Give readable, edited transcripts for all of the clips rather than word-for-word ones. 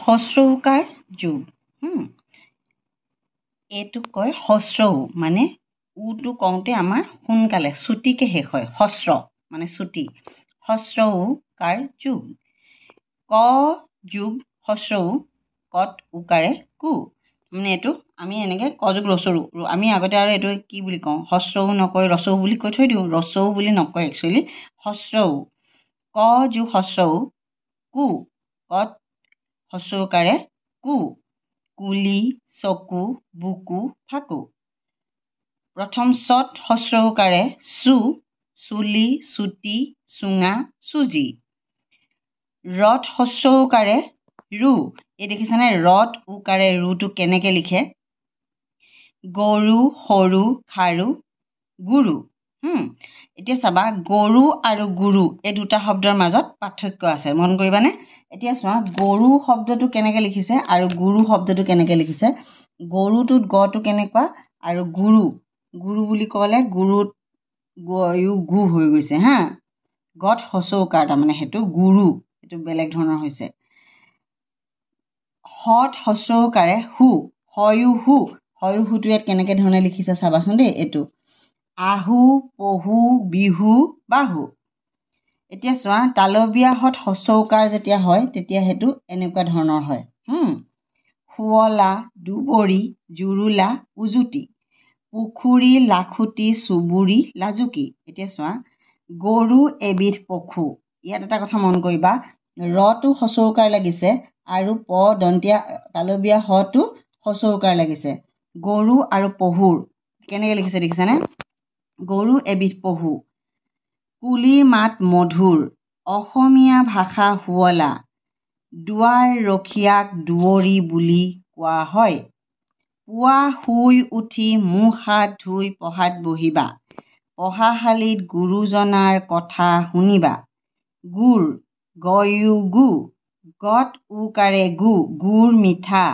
হস্ৰৌকাৰ যোগ এইটো কয় হস্ৰৌ মানে উটো কওঁতে আমাৰ সোনকালে ছুটিকে শেষ হয় হস্ৰ মানে ছুটি হস্ৰৌকাৰ যোগ ক যোগ হস্ৰৌ কত উকাৰে কু মানে এইটো আমি এনেকৈ ক যোগ ৰচৰু আমি আগতে আৰু এইটো কি বুলি কওঁ হস্ৰৌ নকয় ৰচৌ বুলি কৈ থৈ দিওঁ ৰচৌ বুলি নকয় একচুৱেলি হস্ৰৌ ক যোগ হস্ৰৌ কু কত হস্ৰৌকাৰে কু কুলি চকু বুকু ফাকু প্ৰথম চত হস্ৰৌকাৰে চু চুলি চুটি চুঙা চুজি ৰথ হস্ৰৌকাৰে ৰু এই দেখিছানে ৰথ উকাৰে ৰুটো কেনেকৈ লিখে গৰু সৰু খাৰু গুৰু এতিয়া চাবা গৰু আৰু গুৰু এই দুটা শব্দৰ মাজত পাৰ্থক্য আছে মন কৰিবানে এতিয়া চোৱা গৰু শব্দটো কেনেকৈ লিখিছে আৰু গুৰু শব্দটো কেনেকৈ লিখিছে গৰুটোত গটো কেনেকুৱা আৰু গুৰু গুৰু বুলি ক'লে গুৰুত গু হৈ গৈছে হা গত হস্ৰৌকাৰ তাৰমানে সেইটো গুৰু এইটো বেলেগ ধৰণৰ হৈছে হত হস্ৰৌকাৰে হু হয়ু হুটো ইয়াত কেনেকৈ ধৰণে লিখিছে চাবাচোন দেই এইটো আহু পহু বিহু বাহু এতিয়া চোৱা তালবীয়া হত হস্ৰৌকাৰ যেতিয়া হয় তেতিয়া সেইটো এনেকুৱা ধৰণৰ হয় শুৱলা দুবৰি জুৰুলা উজুতি পুখুৰী লাখুটি চুবুৰী লাজুকী এতিয়া চোৱা গৰু এবিধ পশু ইয়াত এটা কথা মন কৰিবা ৰটো হস্ৰৌকাৰ লাগিছে আৰু প দন্তীয়া তালবীয়া হটো হস্ৰৌকাৰ লাগিছে গৰু আৰু পহুৰ কেনেকৈ লিখিছে দেখিছানে গৰু এবিধ পহু কুলিৰ মাত মধুৰ অসমীয়া ভাষা শুৱলা দুৱাৰ ৰখীয়াক দুৱৰী বুলি কোৱা হয় পুৱা শুই উঠি মুখ হাত ধুই পঢ়াত বহিবা পঢ়াশালীত গুৰুজনাৰ কথা শুনিবা গুৰ গয়ু গু গত উকাৰে গু গুৰ মিঠা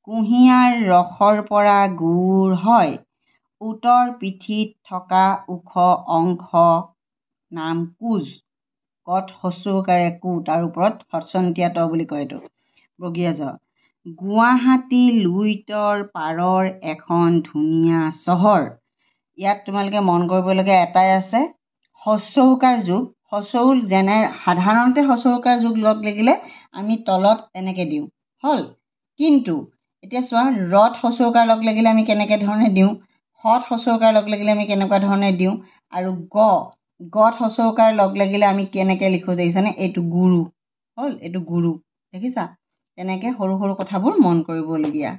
কুঁহিয়াৰ ৰসৰ পৰা গুৰ হয় উত্তৰ পিঠিত থকা ওখ অংশ নাম কোজ কত হস্ৰৌকাৰে কু তাৰ ওপৰত হস্ৰন্তীয়া ত বুলি কয় এইটো বগীয়া জ গুৱাহাটী লুইতৰ পাৰৰ এখন ধুনীয়া চহৰ ইয়াত তোমালোকে মন কৰিবলগীয়া এটাই আছে হস্ৰৌকাৰ যোগ হস্ৰৌ যেনে সাধাৰণতে হস্ৰৌকাৰ যোগ লগ লাগিলে আমি তলত এনেকৈ দিওঁ হ'ল কিন্তু এতিয়া চোৱা ৰথ হস্ৰৌকাৰ লগ লাগিলে আমি কেনেকৈ ধৰণে দিওঁ হত হস্ৰৌকাৰ লগ লাগিলে আমি কেনেকুৱা ধৰণে দিওঁ আৰু গত হস্ৰৌকাৰ লগ লাগিলে আমি কেনেকৈ লিখোঁ দেখিছানে এইটো গুৰু হ'ল এইটো গুৰু দেখিছা তেনেকৈ সৰু সৰু কথাবোৰ মন কৰিবলগীয়া